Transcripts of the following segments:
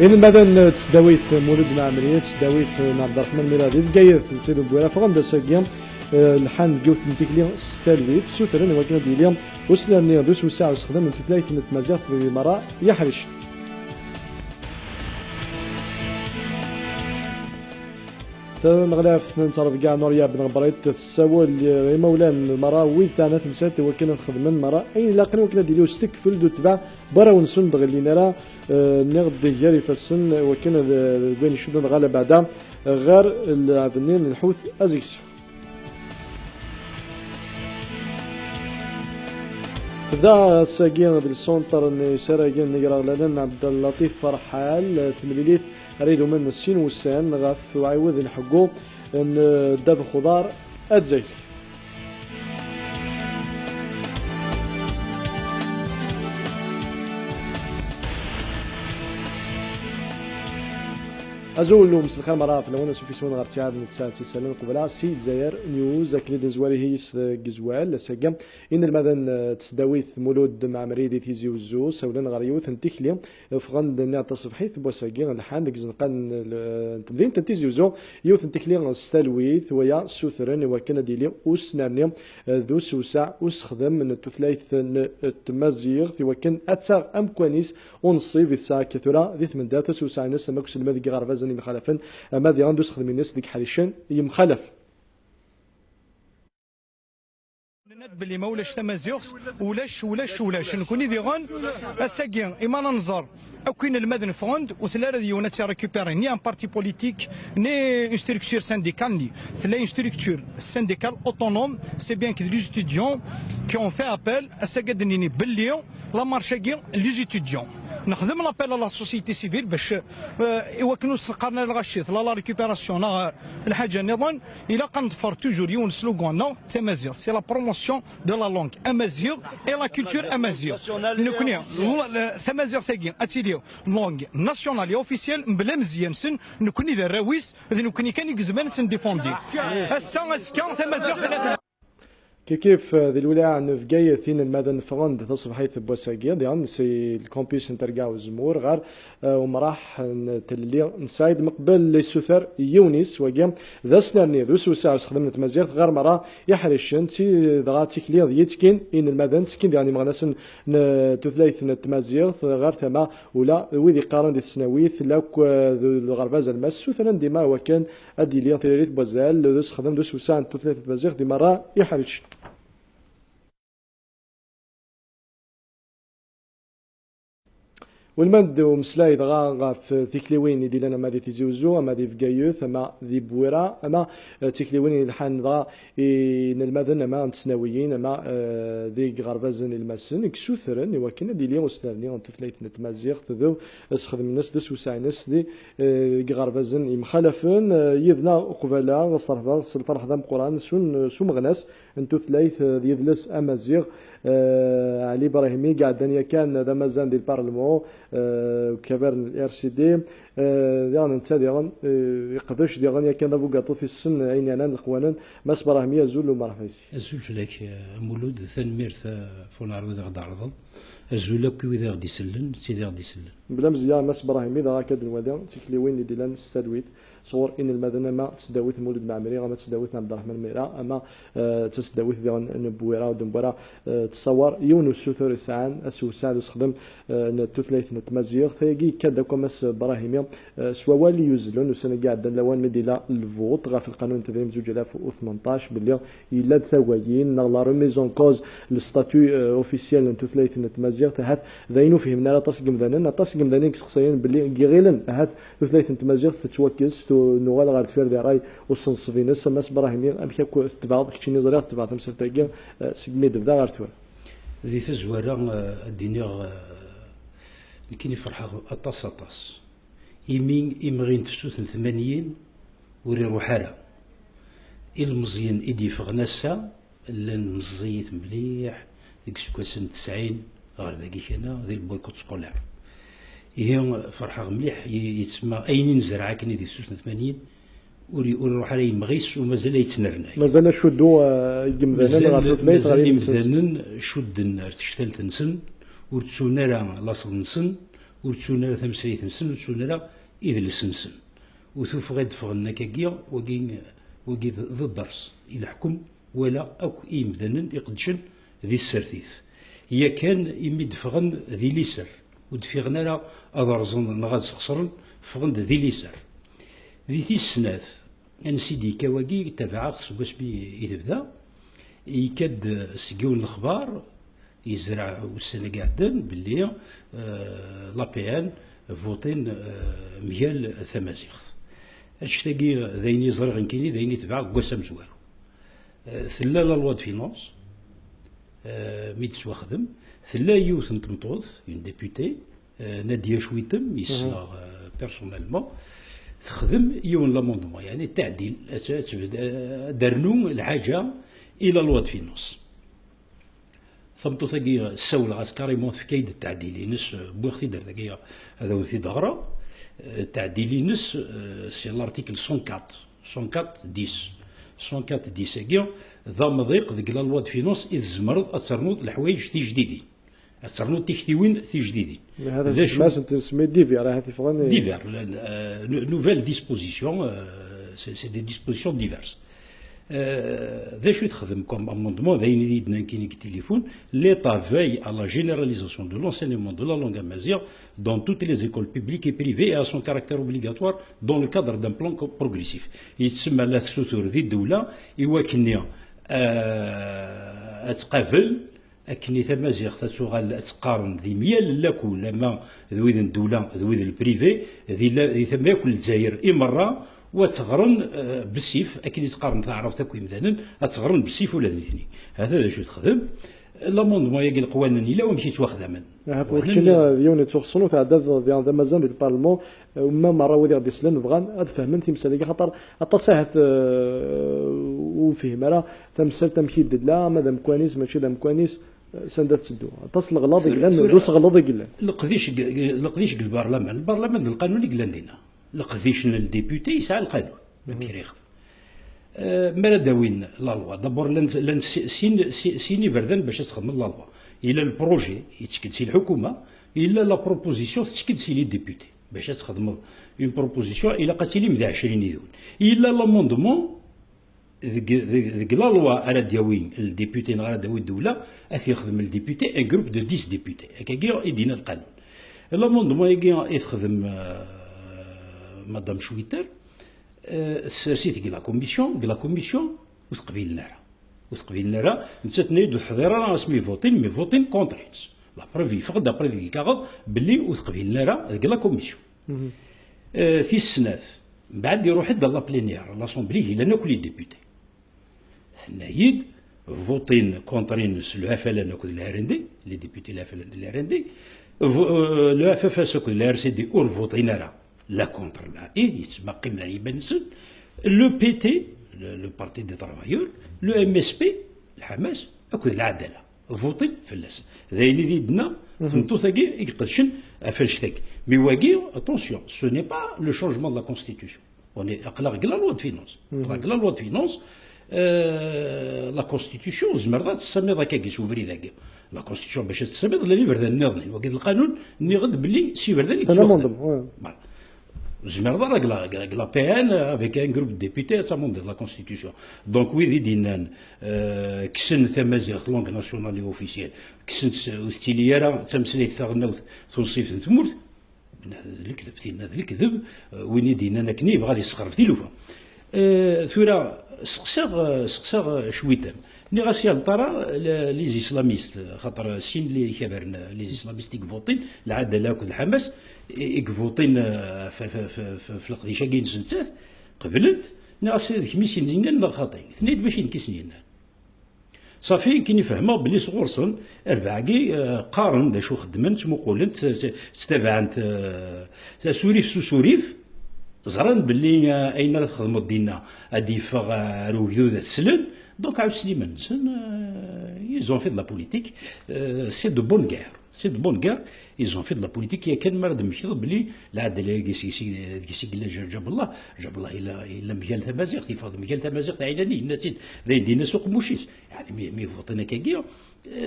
إن مثلا تسداويت مولود معمرية تسداويت عبد الرحمن ميرادي تقايد تسيدو بويرا فغم داساكيا الحان جوث نتيكلي ستالويت سوثرن وكنا دياليا وسلامني دوس وساعة وسخدم من تثلاث نتمازيغ في مرة يحرش مغلاف نتعرف كاع نوريا بن غبريت تساول مولان مرة وين ثانية تمسات وكنا نخدم مرة أي لاقنا وكنا ديليو ستكفل دو تبع برا ونسون دغلينا راه نغد جاري فالسن وكنا بين شدنا غالا بعدا غير العذنين الحوث أزيكس ذا ساقين بالسونتر سراقين نقرا لنا عبد اللطيف فرحال تمليليث ريدو من السين والسان غاف وعيوذ نحقو ان داب خضار اتزيل ازول لهم مسلخان مرة في لون سوفي سون غارتياد نتساعد سلسلة قبلا سي دزاير نيوز اكيد زوالي هيس جزوال لساقا ان المدن تسداويث مولود مع مريدي تيزي وزو سولان غريوث نتيكلي فغند نعطى صبحيث بوساقي الحان ديك زنقان تمدين تنتيزي وزو يوث نتيكلي ستالويث ويا سوثرن وكان ديلي وسناني ذو سوسع وسخدم من التثليث التمازيغ وكان اتساغ ام كوانيس ونصيب ساعة كثرة ذي ثمن داتا سوسع ناس ماكوس المادي غرفازن مخالفا ماذا غندو سخدم الناس ديك حاليشان يمخالف باللي ما ولاش تمازيغ ولاش نكوني ديغون الساكين اما ننظر او كاين المدن فوند وثلاثه ديالنا تي ريكوبيري ني ان بارتي بوليتيك ني اون ستركتور سانديكال ني ثلاثه ستركتور سانديكال اوتونوم سي بيان كي لي ستوديون كي اون في ابل الساكادنيني باللي لا مارشاكي لي ستوديون نخدم لابيل لا سوسيتي سيفيل باش يوكنوا القرن الغشيط لا ريكوبيراسيون الحاجه نظن الى قنظفر توجور يون سلوغون تمازيغ سي لا بروموسيون دو لا لونغ امازيغ اي لا كولتور امازيغ نكوني تمازيغ ثاقي اتيليو لونغ ناسيونالي اوفيسيال بلا مزيان سن نكوني ذا الراويس نكوني كان يكزمان سنديفوندي السان اسكان تمازيغ كيف ذي الولاية نفقاية ثين المدن فرند تصبحيث بوساقية ديان سي الكومبيوس نترقاو زمور غار ومراح تللي نسايد مقبل ليسوثر يونس وقام ذا سناني ذو سوسع استخدمنا تمازيغ غار مرة يحرشن تي ذغا تيكلي يتكين إن المدن تكين يعني مغناسن تثليث تمازيغ غار ثما ولا ويذي قارن دي تسناويث لاك ذو الغرباز الماس سوثرا ديما وكان أدي ليان تيريث بوزال ذو استخدم ذو سوسع تثليث تمازيغ دي مرة يحرش والمند ومسلاي دغا في تيكليوين يدي لنا ما دي تيزوزو اما دي فكايوث اما دي بويرا اما تيكليوين الحان دغا المذن اما نتسناويين اما دي غربازن المسن كسوثرن وكنا دي ليون سناني اون تثليث نتمازيغ ذو اسخدم الناس دس وساينس دي غربازن يمخالفون يذنا قبالا صرفا الفرح ذا قران سون مغناس انتو ثلاث يدلس امازيغ علي ابراهيمي قاعد دنيا كان ذا مازال دي البارلمون كافرن الار سي دي يعني نتا ديغن يقدرش ديغن يا كان افوكاتو في السن عيني انا اخوانا ما صبره مية زول وما رفيسي زول لك مولود ثنميرث فونار وذا غدا عرض زول كي وذا غدي يسلن سيدي غدي يسلن بلا مزيان ما صبره مي ذا كاد الودا تيكلي وين اللي ديلان ستادويت صور ان المدنه ما تسداويت مولود معمري ما تسداويت عبد الرحمن ميرا اما تسداويت ديغن نبويرا ودنبورا تصور يونس سوثور سعان السوساد يخدم نتثليث نتمازيغ ثاقي كاد كوماس براهيمي سوالي يوزلون وسنة قاعد لوان مديلا الفوت غا في القانون تنظيم 2018 باللي الا ثوايين لا ريميزون كوز الستاتيو اوفيسيال نتثليث نتمازيغ هاث ذاينو فهمنا لا تصقم ذانا تصقم ذانيك شخصيا باللي كيغيلن هاث تثليث نتمازيغ تتوكز نوال غير تفير راي والصنصفينس ماس براهيمي امشي تبعض كشي نظريه تبعض مسا تاكي سيدمي دبدا غير تفير ذي تزوارا الدنيا كاين يفرح اطاس يمغين تسوثن ثمانين وري روحارا المزيان ايدي فغناسا المزيت مليح ديك سكواسن 90 غير ذاكي كنا ذي البويكوت سكولار هي فرحة مليح يتسمى اين زرعه كاين ديك سوثن 80 وري روحارا يمغيس ومازال يتنرناي مازال شدو يمدانن مازال يمدانن شدن ارتشتال تنسن ورتسونا لاصل نسن وتسونا تمسريت نسن وتسونا إذلس نسن وثوف غير فغنا كاكيا وقي ذا الدرس إلى حكم ولا أكو إيمدانا يقدشن ذي السرثيث هي كان يمد فغن ذي ليسر ودفغنا لا أضرزن نغاد خسرن فغن ذي ليسر ذي السنات أنا سيدي كواكي تبعا خصوص بي إذا بدا يكاد سقيون الأخبار يزرع والسنة قاعدين باللي لا بي ان فوتين ميال ثمازيغ اشتاقي ذيني زرغن كيني ذيني تبع قسم زوارو ثلا لا لوا د فينونس ميت سوا خدم ثلا يوث نتمطوط اون ديبوتي ناديه شويتم يسلا بيرسونيلمون تخدم يون لاموندمون يعني التعديل درنو الحاجه الى لوا د فينونس ثمتو ثقي السول غاس كاريمون في كايد التعديل نس بوختي در ثقي هذا وثي دغرا التعديل نس سي لارتيكل 104 104 10 ذا مضيق ذيك لا لوا د فينونس اذ زمرض اترنوض الحوايج تي جديدين اترنوض تيكتيوين تي جديدين هذا الناس تسمي ديفير راه في فغان ديفير نوفيل ديسبوزيسيون سي دي ديسبوزيسيون ديفيرس ذا شو تخدم كوم اموندمون ذاين يدنا كاين التليفون ليتا فاي à la généralisation de l'enseignement de la langue amazigh dans toutes les écoles publiques et privées et à son caractère obligatoire dans le cadre d'un plan progressif يتسمى لا سوتور ذي الدوله يواكني اتقابل اكني تمازيغ تتوغال تقارن ذي ميال لاكو لما ذويد الدوله ذويد البريفي ذي ثم ياكل الجزائر مره وتغرن بالسيف اكيد يتقارن تعرف تكوين مدانا تغرن بالسيف ولا الاثنين هذا شو تخدم لاموندمون ياكل القوانين الا ومشي تواخدامن وقتنا يوني توصلوا تعداد ديال مازال البارلمون وما مره ودي غادي يسلن بغان افهمن تمثال خاطر اتصاحت وفهم راه تمثال تمشي لا مادام كوانيس ماشي دام كوانيس سندات تسدو تصل غلاض يقلن دوس غلاض يقلن لقديش البرلمان القانون يقلن لنا لقديش الديبوتي يسعى القانون ما كيريخ مرا داوين لا لوا دابور لان سيني فردان باش تخدم لا لوا الى البروجي يتشكل سي الحكومه الا لا بروبوزيسيون تشكل سي لي ديبوتي باش تخدم اون بروبوزيسيون الى قاتلي مدى 20 يدون الا لاموندمون ذيك لا لوا على داوين الديبوتي نغرا داوي الدوله اثي يخدم الديبوتي ان جروب دو 10 ديبوتي هكا يدينا القانون لاموندمون يخدم مدام شويتر سرسيت لا كوميسيون وتقبيل لنا نتسنيد الحضيره راه اسمي فوتين كونترينس لا بروف يفقد دابري ديك الكاغوط باللي وتقبيل لنا لا كوميسيون في السنات من بعد يروح يدير لا بلينيير لاسومبلي الى ناكل ديبوتي نايد فوتين كونترينس لو اف ال ناكل الهرندي لي ديبوتي لا اف ال الهرندي لو اف اف اس ناكل الار سي دي اور فوتين راه لا كونتر لا اي يتسمى قيمه يبنسن لو بي تي لو بارتي دي ترافايور لو ام اس بي الحماس اكو العداله فوتين فلاس ذاين اللي يدنا فهمتو ثاقي يقدشن افاش ثاك مي واقي اتونسيون سو ني با لو شونجمون دو لا كونستيتيوسيون اوني اقلا لا لوا دو فينونس لا لوا دو فينونس لا كونستيتيوسيون زمرضات تسمي ذاك كي سوفري ذاك لا كونستيتيوسيون باش تسمي لا لي فردان النظام واقي القانون ني غد بلي سي فردان يتسوى زمرضا لا بي ان افيك ان جروب دو ديبوتي سامون دو لا كونستيتيوسيون دونك ويدي دينان كسن تمازيغ لونغ ناسيونالي اوفيسيال كسن ستيليارا تمسليت ثغنوت تنصيف تمورت الكذب تينا الكذب وين دينا كني بغا يسخر في تيلوفا ثورا سقساغ شويتام ني غاسيال طرا لي اسلاميست خاطر سين اللي كبرنا لي اسلاميست يفوتين العداله كل الحماس يفوتين في القضيه كاين سنتات قبلت ني غاسي هذيك ميسين دينا خاطي اثنين باش نكسنينا صافي كاين يفهموا بلي صغورسن اربعكي قارن دا شو خدمن تمو قولنت تتابعنت سوريف سو سوريف زران باللي اين راه تخدموا دينا غادي يفغ روكدود السلن دونك عاود سليمان نسن يزون في لا بوليتيك سي دو بون غير سي دو غير يزون في لا بوليتيك يا كان مرض مشيض بلي العدل كيسي جاب الله الى مجال تمازيغ تيفاض مجال تمازيغ تاع عيلاني الناس دينا سوق موشيس يعني مي فوطنا كاكيا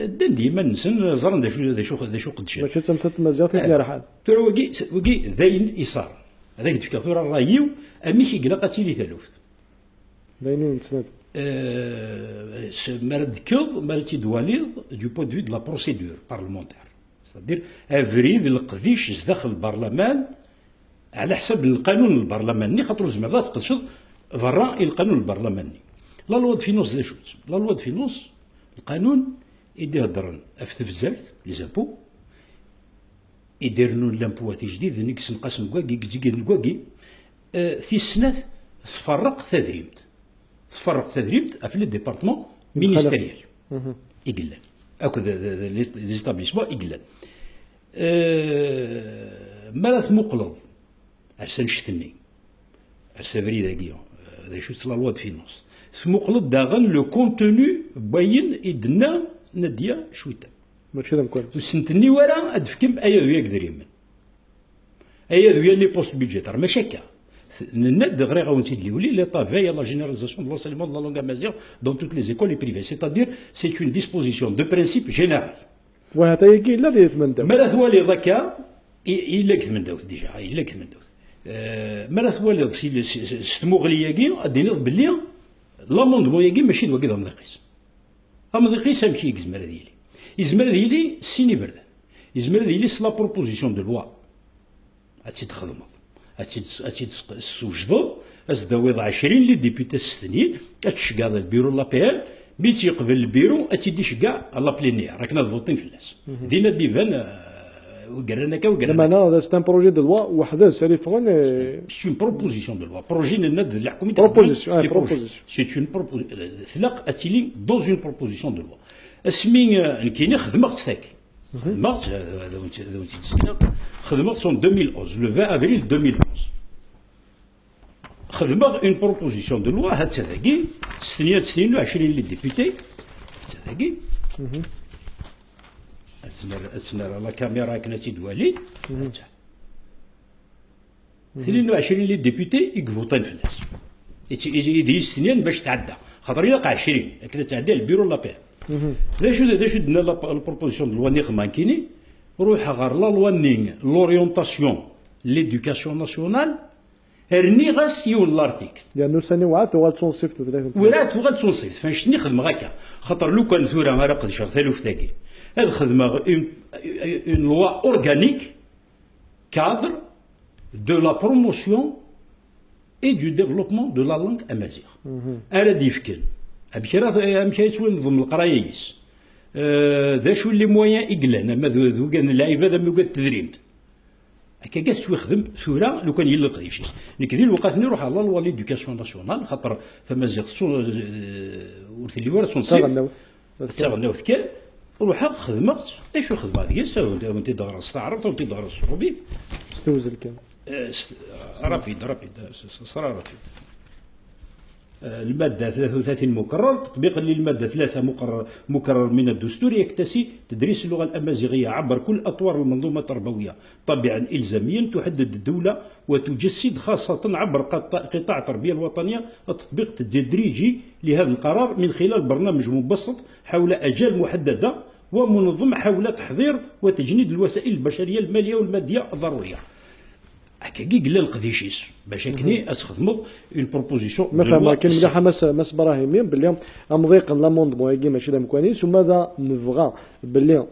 دان ديما نسن زران دا شو قد شاف ماشي تمثل المزيغ في رحال ترى وكي ذاين ايصار هذاك تفكر ثورة رايو امي كي قلقا تيلي ثالوث داينين نتسند مرد كيض مرد تيدواليض دو بوان دو لا بروسيدور بارلمونتير ستادير افريد القديش داخل البرلمان على حسب القانون البرلماني خاطر زعما تقصد فرا القانون البرلماني لا لوا دو فينونس لا شوت لا لوا دو فينونس القانون يدير درن افتفزالت لي زامبو يديرنو لامبوات جديد نكس نقاسم كواكي كتجي كواكي في السنة تفرق تدريمت في لي ديبارتمون مينيستيريال يقلن اكو لي زيتابليسمون يقلن مرات مقلض عرسان شتني عرسا فريدا كيون هذا شو لا لوا دو فينونس مقلض داغن لو كونتوني باين يدنا نديا شويتا ماشي ذا مكون وسنتني ورا ادفكم ايا وياك دريمن ايا ويا لي بوست بيدجيتار ماشي هكا ند غير غاونتي لي ولي ليطا فاي لا جينيراليزاسيون دو l'enseignement de la langue amazigh dans toutes les écoles privées c'est-à-dire c'est une disposition de principe général وهذا يجي لا اللي يتمنى مرا ثوالي ذاك الا كثمن داوت ديجا الا كثمن داوت مرا ثوالي ستموغلياكي اديني باللي لاموندمون ياكي ماشي دواكي ذا مدقيس مدقيس امشي يزمر ديالي يزمر ديالي سيني برد يزمر ديالي سلا بروبوزيسيون دو لوا هاتي تخدم هاتي تسوجدو اسداويض 20 لي ديبيتي السنين كتشكا البيرو لا بي ال مي تيقبل البيرو اتيدي شكا لا بلينيير راكنا فوتين في الناس دينا ديفان وقرانا كا وقرانا لما هذا سي ان بروجي دو لوا وحده سيري فون سي اون بروبوزيسيون دو لوا بروجي نناد الحكومه بروبوزيسيون سي اون بروبوزيسيون ثلاق اتيلي دون اون بروبوزيسيون دو لوا اسمي كاين خدمت ثاك خدمت هذا وانت تسنى خدمت سون 2011 لو 20 افريل 2011 خدمت اون بروبوزيسيون دو لوا هاد تاكي 22 لي ديبيتي تاكي اسمر لا كاميرا كنا تيدوالي 22 لي ديبيتي يكفوطين في الناس يدي سنين باش تعدى خاطر يلقى 20 كنا تعدى البيرو لا بي دا شو دنا البروبوزيسيون دو لوا ني خمانكيني روح غير لا لوا ني لوريونتاسيون ليدوكاسيون ناسيونال رني غاس يون لارتيكل لانه سنه وعاد تغال تنصيف ولا تغال تنصيف فاش نخدم هكا خاطر لو كان ثوره ما راقد شغالو في ذاكي هاد الخدمه اون لوا اورغانيك كادر دو لا بروموسيون اي دو ديفلوبمون دو لا لانغ امازيغ انا ديفكن امشي يسوي نظم القراييس ذا شو اللي مويان اقلان ما ذو كان اللعيبه هذا مو تدريمت هكا كاع تسوي خدم ثوره لو كان يلا قديشيس نكذي الوقت نروح على لا ليدوكاسيون ناسيونال خاطر فما زيغ ورث اللي ورا تغناوث كان روح خدمت ايش خدمه هذه ساو انت تدرس تعرف وانت تدرس روبي استوزل كان رابيد صرا رابيد المادة 33 مكرر تطبيقا للمادة 3 مكرر من الدستور يكتسي تدريس اللغة الأمازيغية عبر كل أطوار المنظومة التربوية طبعا إلزاميا تحدد الدولة وتجسد خاصة عبر قطاع التربية الوطنية التطبيق التدريجي لهذا القرار من خلال برنامج مبسط حول أجال محددة ومنظم حول تحضير وتجنيد الوسائل البشرية المالية والمادية الضرورية هكا كي قال القديشيس باش كني اسخدموا اون بروبوزيسيون ما كاين مليحه ماس براهيمين باللي امضيق لاموندمون يجي ماشي دام كوانيس وماذا نبغى باللي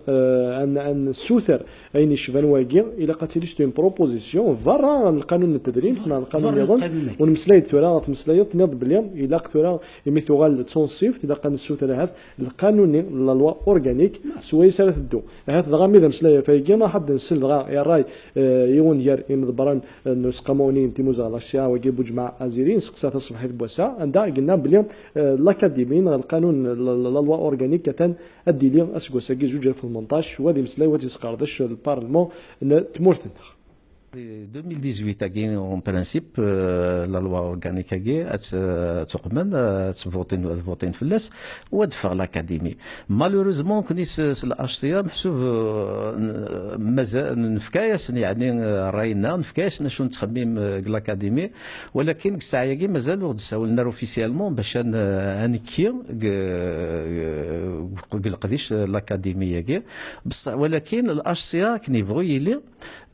ان السوثر اين شفان واقي الى قاتليش اون بروبوزيسيون فرا القانون التدريب حنا القانون يظن ونمسلايد ثورا تمسلايد نض باللي الى ثورا يميثوغال تونسيف اذا كان السوثر هذا القانون لا لوا اورغانيك سوي سالت الدو هذا غامي ذا مسلايا فايكي ما حد نسل يا راي يون يار يمضبران نسقموني انت موزا الاشياء وجيبوا جماعه ازيرين سقسات الصباح بوسا عندها قلنا بلي الاكاديميين القانون لا لوا اورغانيك كان ادي اسكو ساكي 2018 وهذه مسلاي وهذه سقاردش البارلمون تمورثنا 2018 en principe la loi organique تقمن تفوتين فلاس ودفع الاكاديمي مالوريزمون كنيس الاشتيا محسوب مازال نفكايس يعني راينا نفكايس شنو نتخمم الاكاديمي ولكن الساعه مازال ود ساولنا اوفيسيالمون باش انكي قديش الاكاديميه بصح ولكن الاشتيا كنيبغوا يلي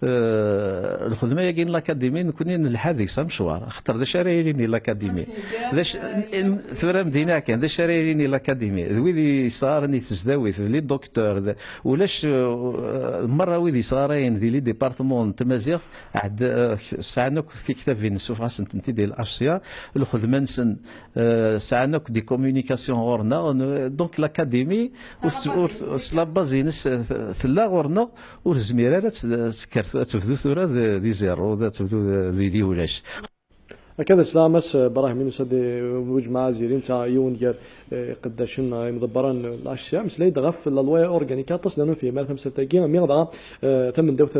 الخدمه ياكين الاكاديمي نكون الحادي مشوار خاطر ذا شراييني الاكاديمي ثورة مدينه كان ذا شراييني الاكاديمي ويلي صارني تزداوي لي دكتور ولاش مره ويلي صارين دي لي ديبارتمون تمازيغ عاد ساعناك في كتاب نشوف خاص انت ديال الاشياء الخدمه نسن ساعناك دي كومونيكاسيون غورنا دونك الاكاديمي وسلا بازينس ثلا غورنا والزميره تبدو ثورة دي زيرو تبدو دي ولاش هكذا سلامس براهيم سادي مجمع زيرين تاع يون ديال قداشن مدبران الاشياء مسلاي دغف للوايا اورغانيكا تصلنا في مال 5 تاكي مي غدا ثمن دوث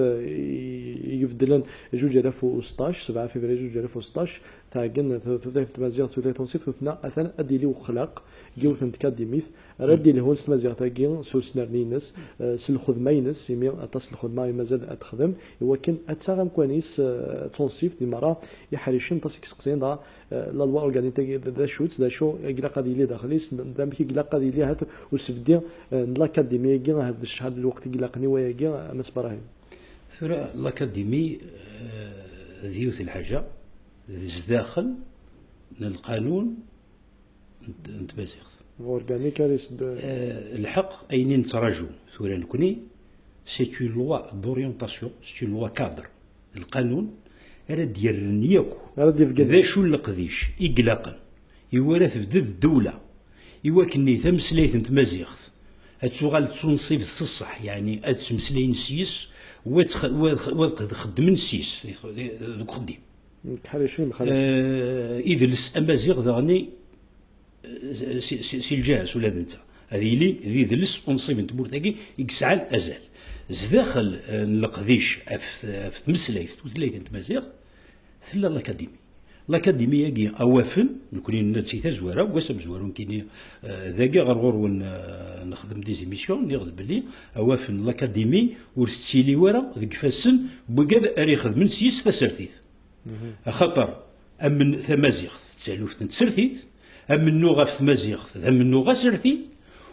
يفدلن 2016 7 فبراير 2016 تاعكن تمازيغ تنصيف ثنا اثن اديلي وخلاق جيوث تكاديميث ردي لهون تمازيغ تاكي سوسنرنينس سل خدمينس يمي اتصل خدمه مازال اتخدم ولكن اتساغم كوانيس تنصيف دي مرة يحريشن تصيك سقسين دا لا لوا اورغانيتي ذا شوت ذا شو كلا قادي لي داخليس دام كي كلا قادي لي هذا وسفدي لاكاديمي كي هذا الشهاده الوقت كلا قني ويا كي مسبراهي ثرا لاكاديمي ذيوث الحاجه داخل القانون نتبازغ اورغانيكا الحق اين نتراجو ثورا نكوني سي اون لوا دورينتاسيون سي اون لوا كادر القانون راه يرنياكو ذا شو القديش يقلقن يورث بدد الدوله يواكني تمسليت تمازيغ اتوغال تنصيب الصح يعني اتمسلين سيس وخدم سيس دوك خديم كحالشين يدلس امازيغ ذاني سي الجاهز ولا انت هذه لي يدلس ونصيب تبورتاكي يقسعل ازال زداخل القديش في تمسليت وثلاثه تمازيغ ثلا الاكاديمي ياكي اوافن نكوني نتسيتا زواره وقاسم زوارون كيني ذاكي غرغور نخدم دي زيميسيون نغد بلي اوافن الاكاديمي ورتسيلي ورا ذيك فاسن بقاد اري خدم سيس تسرثيت خاطر امن ثمازيغ تسالوف تسرثيت امن نوغا في ثمازيغ امن نوغا سرثي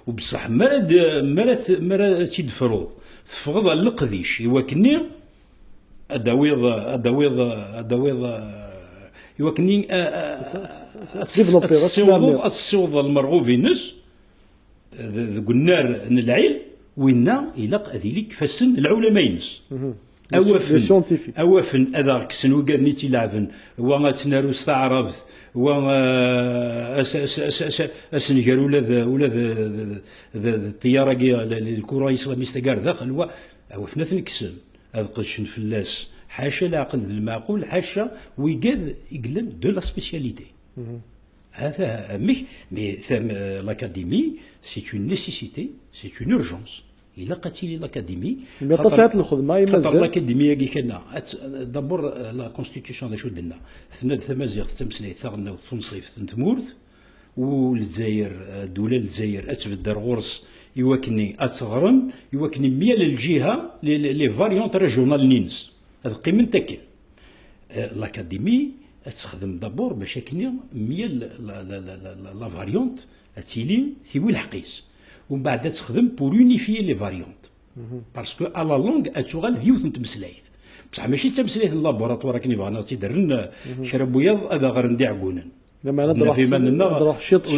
وبصح مرا تيدفروض تفرض القديش يواكني اداويض يوكني الصوض المرغوب الناس قلنا العلم وينا الى اذيليك فسن العلماء ينس اوافن اذا كسن وقال نيتي لعبن و تنارو استعرض و اسنجر ولا الطياره الكره الاسلاميه كاع داخل اوافنا تنكسن هذا قشن فلاس حاشا العقل المعقول حاشا ويقاد يقلن دو لا سبيسياليتي هذا مي ثم لاكاديمي سي اون نيسيسيتي سي اون اورجونس الا قاتيلي لاكاديمي تصات الخدمه يمازال الاكاديميه كي كنا دابور لا كونستيتيسيون دا شو درنا ثنا ثمازيغ تمسلي ثغنا وتنصيف تمورث والجزائر دوله الجزائر اتبدر غرس يواكني اتغرن يواكني ميال الجهه لي فاريونت ريجونال نينس هذا قيمه تاكل الاكاديمي تخدم دابور باش كني ميال لا فاريونت تيلي ثيوي الحقيس ومن بعد تخدم بور يونيفي لي فاريونت باسكو على لونغ اتوغال فيوث نتمسلايت بصح ماشي تمسلايت اللابوراتوار كني بغينا تيدرن شرب بيض هذا غير نديع كونن لما نروح في مالنا نروح شيط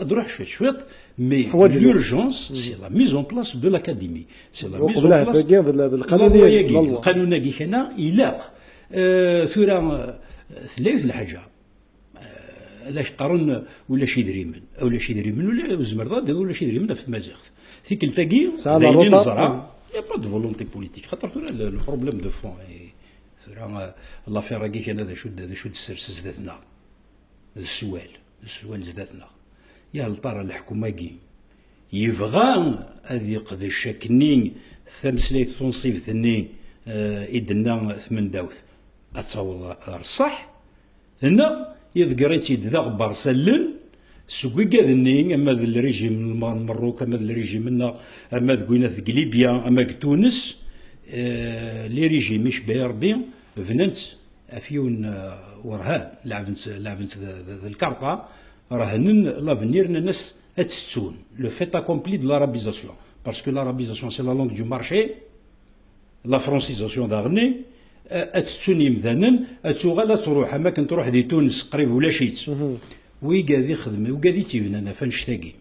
نروح شويط مي لورجونس سي لا ميز اون بلاس دو لاكاديمي سي لا ميز اون بلاس بالقانونيه القانون كي كان يلاق ثورة ثلاث الحاجه لاش قرن ولا شي دريمن ولا شي دريمن ولا زمرضات ولا شي دريمن في تمازيغ في كلتاكي دايرين الزرع يا با دو فولونتي بوليتيك خاطر لو بروبليم دو فون ثورة لافير كي كان هذا شو السرس ذاتنا السؤال زداتنا يا الطار الحكومه كي يبغى هذه قد الشكنين ثمسليت تنصيب ثني إدنا ثمن داوث أتصور الصح هنا يذكريتي ذا برسلن سوي كاذني اما ذا الريجيم المروك اما ذا الريجيم اما ذا في ليبيا اما تونس لي ريجيم مش بيربي فننت افيون ورهان لعبت ذا الكارطه راهن لافنير الناس اتستون لو فيت اكومبلي دو لارابيزاسيون باسكو لارابيزاسيون سي لا لونغ دو مارشي لا فرونسيزاسيون داغني اتستون يمثالا اتوغال تروح اما كنت تروح دي تونس قريب ولا شيت ويقاذي خدمه وقاذي تيبنا انا فنشتاقي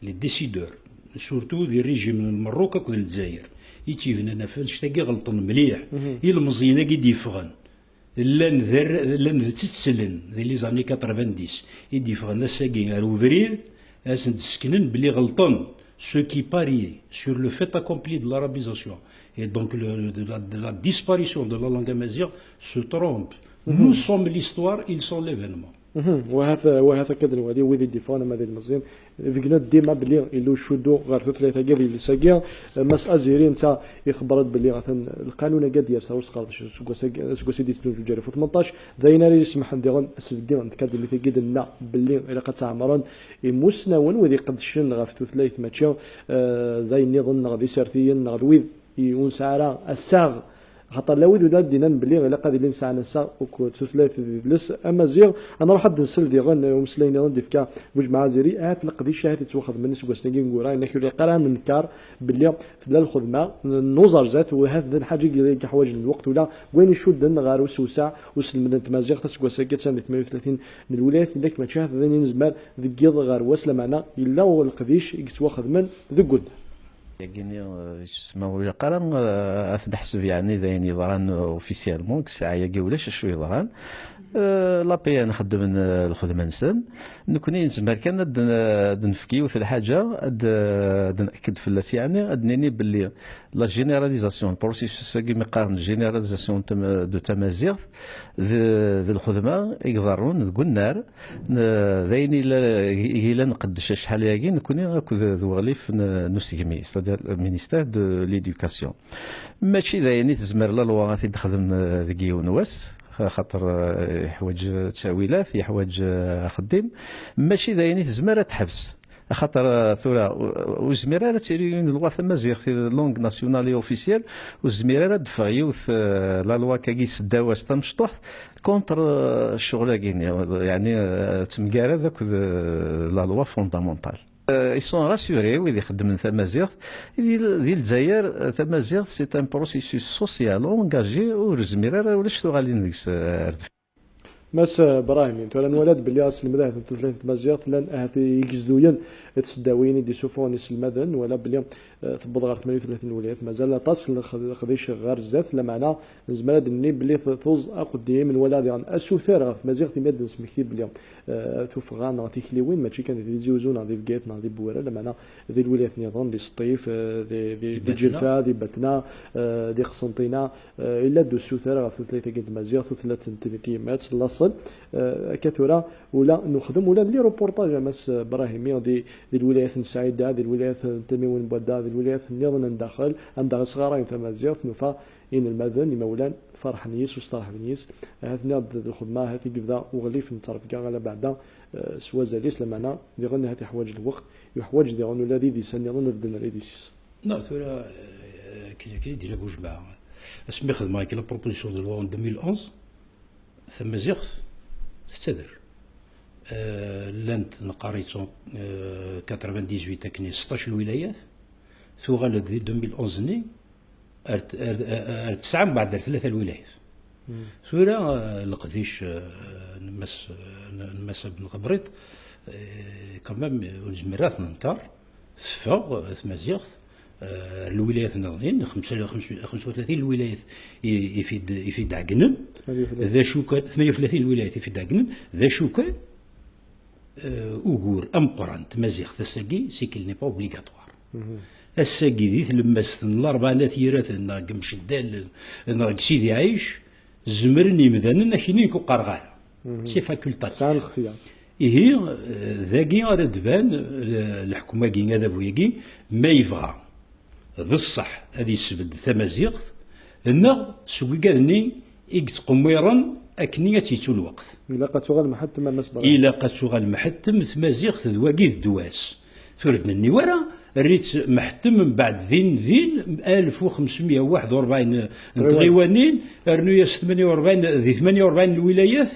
لي ديسيدور سورتو دي ريجيم المروك ولا الجزائر يتيبنا انا فنشتاقي غلطن مليح المزينه كي ديفغن لان تتسلن ذي لي زاني 90 يديفغن الساقي روفرير اسن تسكنن بلي غلطن ce qui parie sur le fait accompli de l'arabisation et donc de la disparition de la langue amazigh se trompe. Nous sommes l'histoire, ils sont l'événement. وهذا كذا ولي ويدي ديفانا ما ذي المزيان فيكنا ديما بلي إلو شدو غير ثلاثة كذي اللي ساقيا مسألة زيرين تا يخبرت بلي مثلا القانون قد يرسل وسقط سكو سيدي تلوج جاري في 18 ذاينا لي يسمح نديرون السلقين نتكاد اللي تجد لنا بلي إلا قد تعمرون مسنون وذي قد شن غير ثلاثة ماتشا ذاي نظن غادي سارتيين غادويد يونسعرا الساغ خاطر لا ويدو دا دينا بلي الا قادي لين ساعه نسا وكو تسلاف بلس اما زيغ انا راح نسل دي غن ومسلين دي فكا بوج مع زيري هات القضيه هات تواخذ من سوق سنين نقول انا كي قرا من كار بلي لا الخدمه نوزر ذات وهذا الحاجه اللي حوايج الوقت ولا وين يشد غير وسوسع وسلم من تمازيغ تسوق سكت سنه 38 من الولايات اللي ما تشاهد ذني نزمال ذكيض غير وسله معنا الا هو القديش يتواخذ من ذكود يعني يسمى قرا نحسب يعني ذاين يضران اوفيسيالمون الساعه يا ولاش شويه يضران لا بي نخدم الخدمه نسن نكوني نزمر كان نفكيو في الحاجه ناكد في اللاس يعني ادنيني باللي لا جينيراليزاسيون بروسيس كي مقارن جينيراليزاسيون دو تمازيغ ذي الخدمه يقدرون تقول نار ذاين الا نقدش شحال ياكي نكوني ذو غليف نسيمي ستادير المينيستير دو ليدوكاسيون ماشي ذاين تزمر لا لوا غادي تخدم ذكي ونواس خاطر يحوج تساويلات يحوج خديم ماشي دايني تزمر تحبس خاطر ثورة وزميرة تيري لوا ثم زيغ في لونغ ناسيونالي اوفيسيال وزميرة دفعيوث لا لوا كاكي سداوا مشطوح كونتر الشغل يعني تمكارا ذاك لا لوا فوندامونتال ils sont rassurés ويلي يخدم تمازيغ ديال الجزائر تمازيغ سي ان بروسيسوس سوسيال اونجاجي ورزميرا ولا شتو غالي ديك ماس براهيم انت ولا نولد باللي اصل المذاهب ثلاثه مزيات لان هذه يجزدوين تسداوين دي سوفونيس المدن ولا باللي تبض غير 38 ولايات مازال تصل قضيش غير الزات لا معنى زمراد اني باللي توز اقدي من ولا يعني اسوثار في مزيغ تمد سمكتي باللي توفغان تيكليوين ماشي كان دي زوزون دي فكيتنا دي بويره لا معنى ذي الولايات نظام دي سطيف دي جلفا دي بتنا دي قسنطينه الا دو سوثار في ثلاثه قد مزيغ ثلاثه تيمات لاصل كثره ولا نخدم ولا لي روبورتاج ماس براهيمي دي الولايات السعيده دي الولايات تميون بودا الولايات النظام داخل عندها صغارين تمازيغ نوفا إن المذن مولان فرح نيس وسترح بنيس هذنا الخدمة هذه كذا وغليف نتعرف كاع على بعدا سوا زاليس لمانا ديغن هذه حوايج الوقت يحوايج ديغن ولا دي سن يظن نفدنا ليديسيس لا ثورة كي دير بوجمع اسمي خدمة كي لا بروبوزيسيون دو لوا 2011 ثم زيغ تستدر لانت نقاريتون 98 تكني 16 ولايات ثم غالد 2011 ني تسعة بعد ثلاثة الولايات ثورة لقديش نمس بن غبريط كمام زميرات ننكر صفا ثمازيغ الولايات النظرين 35 الولايات يفيد عقنم ذا شوكا 38 الولايات يفيد عقنم ذا شوكا أوغور أم قران تمازيغ تساقي سي كيل ني با اوبليغاتوار الساقي ذي تلمس الأربعة ثيرات ناقم شدال ناق سيدي عايش زمرني مثلا كيني كو قرغار سي فاكولتات سان الاختيار هي ذاكي غادا تبان الحكومه كي هذا بويكي ما يبغى ذا الصح هذه يسبد تمازيغ هنا سوق كادني يتقميرا أكني تيتو الوقت إلا قد المحتم ما مسبق إلا قد المحتم ثمازيغ ذواقي الدواس ثورد النوارة ريت محتم من بعد ذين 1541 تغيوانين رنويا 48 ذي 48 الولايات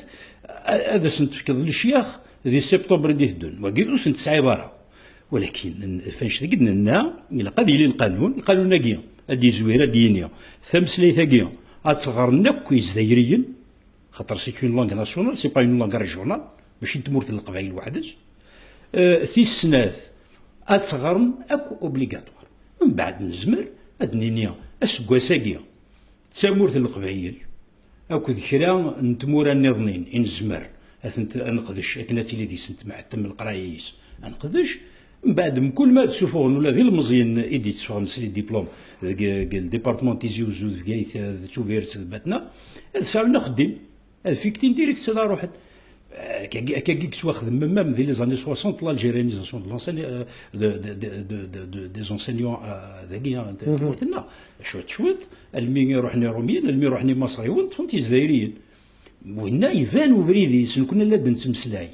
هذا سنتفكر للشيخ ذي سبتمبر دي هدون وقيلوا سنت تسعي برا ولكن فاش قدنا لنا إلا قد يلي القانون ناقيا هادي زويره دينيا ثمسليثا كيا اتصغرنا كويس دايريين خاطر سي اون لونغ ناسيونال سي با اون لونغ ريجيونال ماشي تمورت القبائل وحدش في السنات اتصغرن اكو اوبليغاتوار من بعد نزمر ادنينيا اسكواساكيا تمورت القبائل اكو ذكرى نتمور النظنين انزمر اثنت نقدش اكناتي لي دي سنت محتم القرايس نقدش من بعد كل ما تشوفون ولا ذي المزيان ايدي تفهم سلي ديبلوم الديبارتمون تيزي وزو كايت توفيرت باتنا ساعه نخدم فيكتين ديريكت سلا روح كاكيك سوا خدم ميم ذي لي زاني 60 لالجيريانيزاسيون دو لونسين دي زونسينيون ذاكيا قلت لنا شوت المي روحني روميين المي روحني مصريون فهمتي جزائريين وهنا يبان وفريدي سن كنا لا نتمسلاي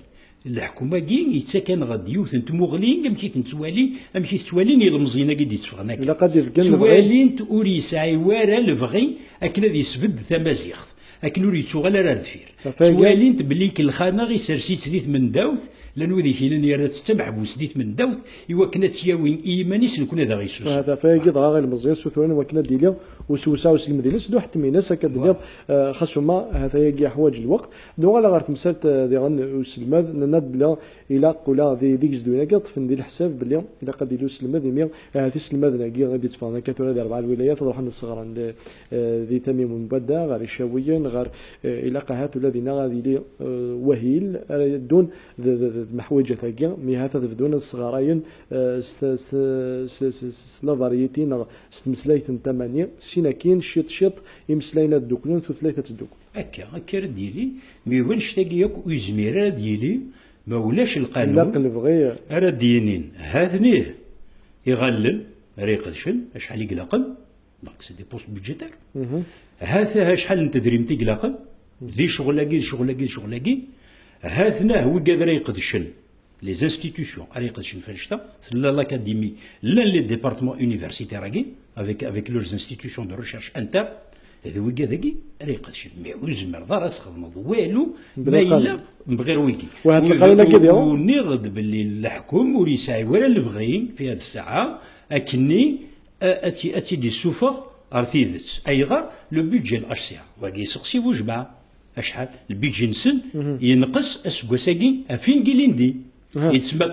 الحكومه كي يتسكن غادي يوث مغلين امشي تنتوالي امشي تتوالين المزينه كي تفغنا الا قد يفكن توالين توري ساعي وارا الفغي اكن هذا يسبد ثمازيغ اكن وري تشغل راه الدفير توالين تبليك الخانه غي سرسي تنيت من داوث لانه ذي فينا يرى تمحبوس ديت من داوث يوكنا تياوين ايمانيس نكون هذا غيسوس هذا فايقي غير المزيان سوثوين وكنا ديليا وسوسا وسلم ديالنا سدو حتى ميناس هكا الدنيا خاصو ما هذا يجي حوايج الوقت دو غالا غير تمثلت ذي غن وسلماد ناد بلا الى قولا ذي ديك زدوينا كطفن ديال الحساب بلي الا قد يدو سلماد مي هذه سلماد ناكي غادي تفانا كثر هذه 4 الولايات روح الصغار ذي تميم مبدا غير الشاويين غير الى قهات الذين غادي لي وهيل دون محوجه تاكيا مي هذا بدون الصغارين سلافاريتين ستمسلايت 8 سينا كاين شيط يمسلاينا الدوكلون ثلاثه الدوك هكا ديالي مي وينش تاكي ياك ويزمير ديالي ما ولاش القانون لا قلبغي راه دينين هاثنيه يغلل ريقلشن شحال يقلقن دونك سي دي بوست بودجيتير هذا شحال انت دريمتي قلقن لي شغلاكي هاثنا هو قادر يقدشن لي انستيتيوشن ريقدشن فاشتا لا لاكاديمي لا لي ديبارتمون يونيفرسيتير كي افيك لورز انستيتيوشن دو ريشيرش انتر هذا هو كذاكي ريقدشن مي وزمر دار تخدم والو ما الا بغير ويكي وهذا القانون كذا ونغد باللي الحكم ولي ساعي ولا البغي في هذه الساعه اكني اتي دي سوفر ارثيذت ايغا لو بيدجي الاشياء واقي سقسي وجمع اشحال البيدجي نسن ينقص اسكواساكي فين كيليندي يتسمى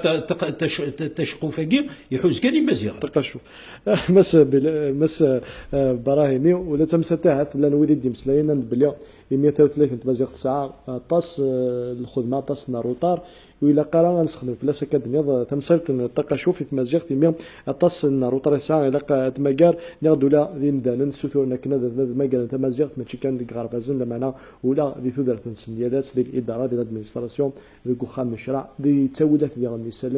تشقوفاكي يحوز كان مزيغ تقشف مس براهيمي ولا تمساتها لا نويدي دي مسلاينا بلي 133 تمازيغ 9 طاس الخدمه طاس ناروطار وإلا قرا غنسخدم فلاس هكا الدنيا تمسالت نتقاشو في تمازيغ تيميا طاس الناروطار ساعه الا تماكار ناخدو لا ذي ندان نسوتو كنا ماكار تمازيغ ماشي كان ديك غرفازن معنا ولا ذي ثودر ديالات ديال الاداره ديال الادمنستراسيون ديك وخام المشرع دي تسودات ديال المثال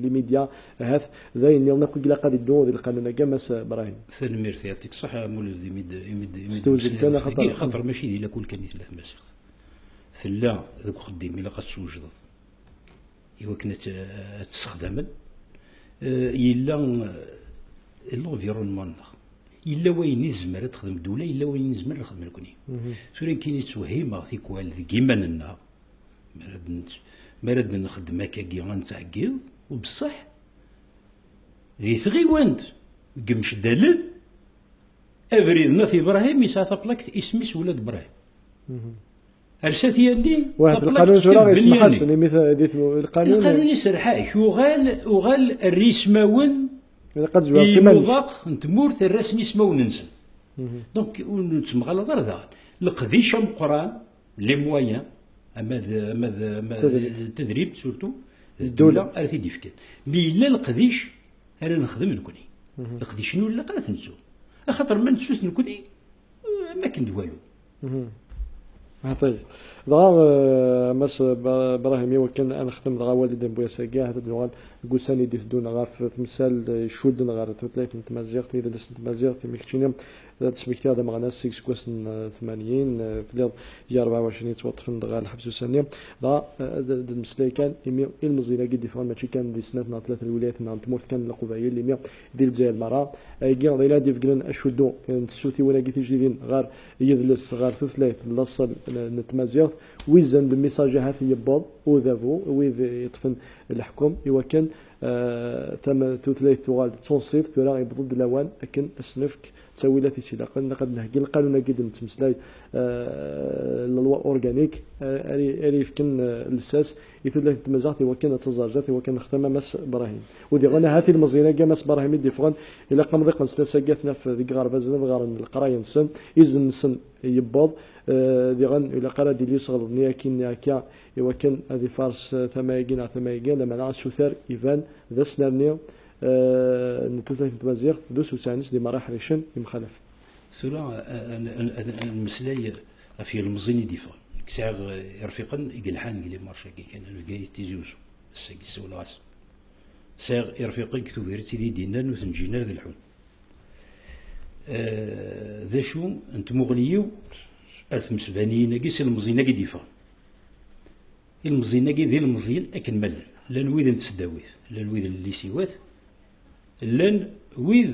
لي ميديا هاث ذاين يوم ناكل كلا قاد يدو ديال القانون كاماس ابراهيم ثنمير يعطيك الصحه مول استوجد كان خاطر ماشي ديال كل كان ثلاث مسيغ ثلا ذوك خديم الا قد توجد إوا كنا تستخدم إلا الانفيرونمون إلا وين يزمر تخدم الدولة إلا وين يزمر نخدم الكوني سورين كاين يتوهم ثيكوال كيما لنا مراد نخدم هكا كي غنتعقيض وبصح ذي ثغيوانت قمش دلل أفريدنا في إبراهيم يسعى بلاكت اسميس ولاد إبراهيم أرسات يدي واحد القانون جرا يسمح لنا مثل القانون يسرحاك وغال الريسماون قد جوار سيمانش يوضاق نتمور الراس نسماون ننسى دونك نتسمى غلط هذا القديش القران لي مويان اما التدريب سورتو الدوله ارثي ديفكت مي لا القديش انا نخدم نكوني القديش شنو لا قالت نسو خاطر ما نسوت نكوني ما كنت والو طيب دغا ماس ابراهيمي وكان انا خدم دغا والد بوياسا كاع هذا دغا كوساني دي تدون غا في تمثال شودن غا ثلاث تمازيغ اذا دست تمازيغ في مكتشينا تسمكتي هذا مغنى 6 كوسن 80 في يا 24 توطفن دغا الحبس وسانيا دغا المسلاي كان يمي المزيله قد ديفون ماشي كان دي سنه ثلاث الولايات نعم تموت كان القبائل اللي مي ديال الجزائر المرا كي غيلا ديفكلن اشودو نسوتي ولا قيت جديدين غار يدلس غار ثلاث لاصل نتمازيغ ويزن الميساج هذا يبوض وذافو ويذ يطفن الحكم ايوا كان تم ثلاث توغال تنصيف ثلا يبضد الاوان لكن اسنفك تسوي لا في سلاق قد نهجي القانون قد نتمسلاي اللوا اورغانيك اري يمكن الاساس يثلث تمازات وكان تزارجات وكان ختمه مس ابراهيم ودي غنا هذه المزينه كاع مس ابراهيم ديفغن الى قام ضيق نستساقتنا في ذيك غار فازنا غار القرايه نسن يزن نسن يبوض دي غن الى قرا دي لي صغر نياكين هكا وكان هذه فارس ثمايقين لما نعس سوثر ايفان ذا سنرنيو نتوثق تمازيغ دوس وسانس دي مراحل ريشن يمخالف ثورة المسلاي في المزيني ديفا كساغ رفيقا يقلحان قلي مارشا كي كان الجاي تيزوزو الساقي سولا غاس ساغ رفيقا كتو فيرتي دي دينار وثنجينا ذا الحون ذا شو انت مغنيو المسفانيين كيس المزينة كي ديفا المزينة كي ذي المزين اكن مل لان ويد نتسداويت لان ويد اللي سيوات لان ويد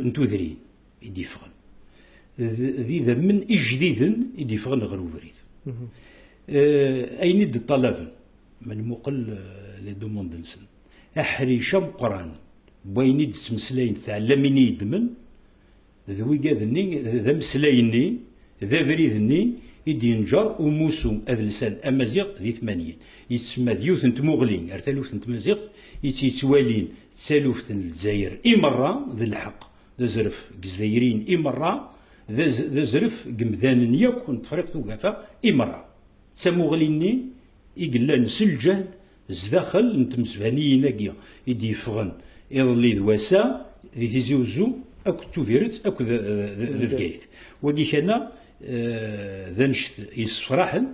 انتو ذرين يديفغن ذي ذا من اجديد يديفغن غير وفريد اين يد الطلب من مقل لي دوموند نسن احريشه بقران بوين يد تمسلاين تعلميني يدمن ذوي قاذني ذا مسلايني ذا فريدني يدي نجر وموسو هذا لسان امازيغ ذي 80 يتسمى ديوث نتموغلين ارتالوث نتمازيغ يتوالين تسالوث الجزائر اي مره ذي الحق ذا زرف جزائريين اي مره ذا زرف قمذان يكون تفريق توقفه اي مره تسموغليني يقلا نسل الجهد زداخل نتمسفانيين ناقيا يدي يفغن يضلي ذواسا ذي تيزوزو اكو توفيرت اكو ذا الكايت وكي كان ذا نشت يصفراحن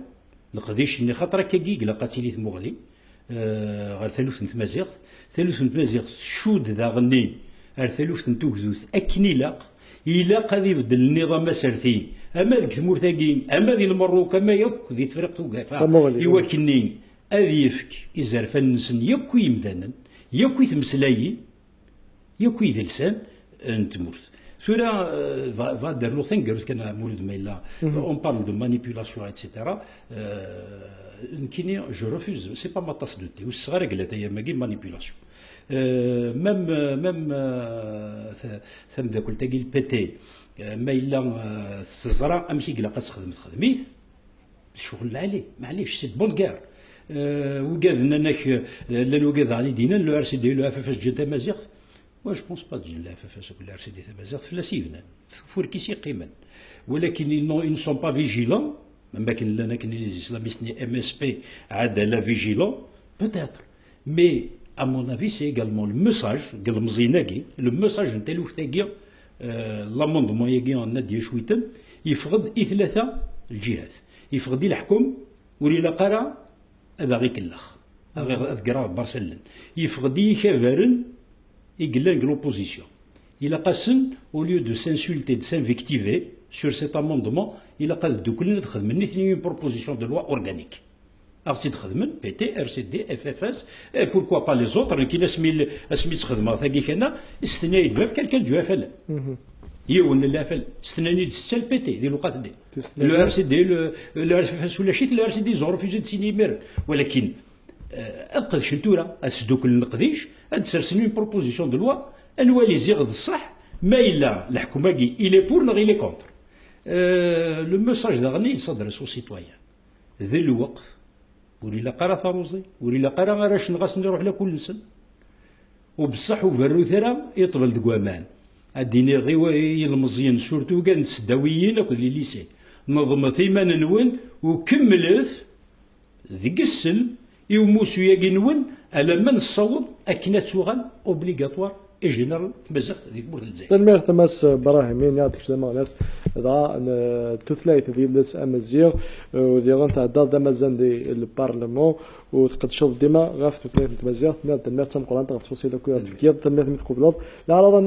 القديش اني خاطر كاكي قلا قاتليت مغلي غير ثالوث نتمازيغ ثالوث نتمازيغ شود ذا غني غير ثالوث نتوكذوث اكني لاق يلاق هذا يبدل النظام مسارتي اما ذيك المرتاقين اما ذي المروك اما يك ذي تفرق توقفا يوكني هذي يفك اذا فنسن يكو يمدانا يكو يتمسلايين يكو يدلسان نتمورت Cela va de l'autre كان مولد ميلا on parle de manipulation etc. كيني je refuse c'est pas ma tasse de thé والصغار قالت هي ماكي manipulation ميم ثم ذاك تاقي البيتي ميلا تزرع امشي قلا قد تخدميت الشغل عليه معليش سي بون كار وقال انك لانه قال علي دينا لو ار سي دي لو اف اف اس جتا مازيغ moi je pense pas que la FFS ou la RCD في لاسيفنا فوركيسي قيما ولكن ils ne sont pas vigilants même كاين لنا كاين لي اسلاميست ام اس بي عاد لا فيجيلون peut-être mais à mon avis c'est également le message قال مزيناكي le message نتاعو ثاقيا لاموندمون ياكي نادي شويتن يفقد ثلاثه الجهات يفقد الحكم وليلا قرا هذا غير كلاخ هذا قرا برسلن يفقد كافرن et l'opposition. Il a passé, au lieu de s'insulter, de s'invectiver sur cet amendement, il a une proposition de loi organique. RCD, PT, RCD, FFS, et pourquoi pas les autres, qui laissent quelqu'un du FL. يون الافل استناني تسال بيتي ديال الوقت دي لو ار سي دي لو ار سي ولا شيت لو ار سي دي زور في جد سيني مير ولكن انقذ شنتوره اسدوك النقديش تسرسلوا اون بروبوزيسيون دو لوا الوالي زيغ الصح ما الا الحكومه كي الي بور نغ الي كونتر لو ميساج داغني يصدر سو سيتويان ذي الوقت ولي لا قرا ثروزي ولي لا قرا غاش نغاس نروح لكل نسن وبصح وفرو ثرا يطبل دكوامان اديني غي المزيان سورتو كان تسداويين اكل لي ليسي نظم ثيمان نون وكملت ذيك السن يوموسو ياكي نون على من الصوب اكنا توغال اوبليغاتوار جينيرال تمازيغ ديك مور الجزائر. تنمير تماس براهيمين يعطيك زعما ناس ذا تثليث ديال الناس امازيغ وديال نتعدى ذا مازال دي البارلمون وتقد شوف ديما غاف تثليث تمازيغ تنمير تنقول انت غاف توصيل كل تفكير تنمير مثل قبل لا راه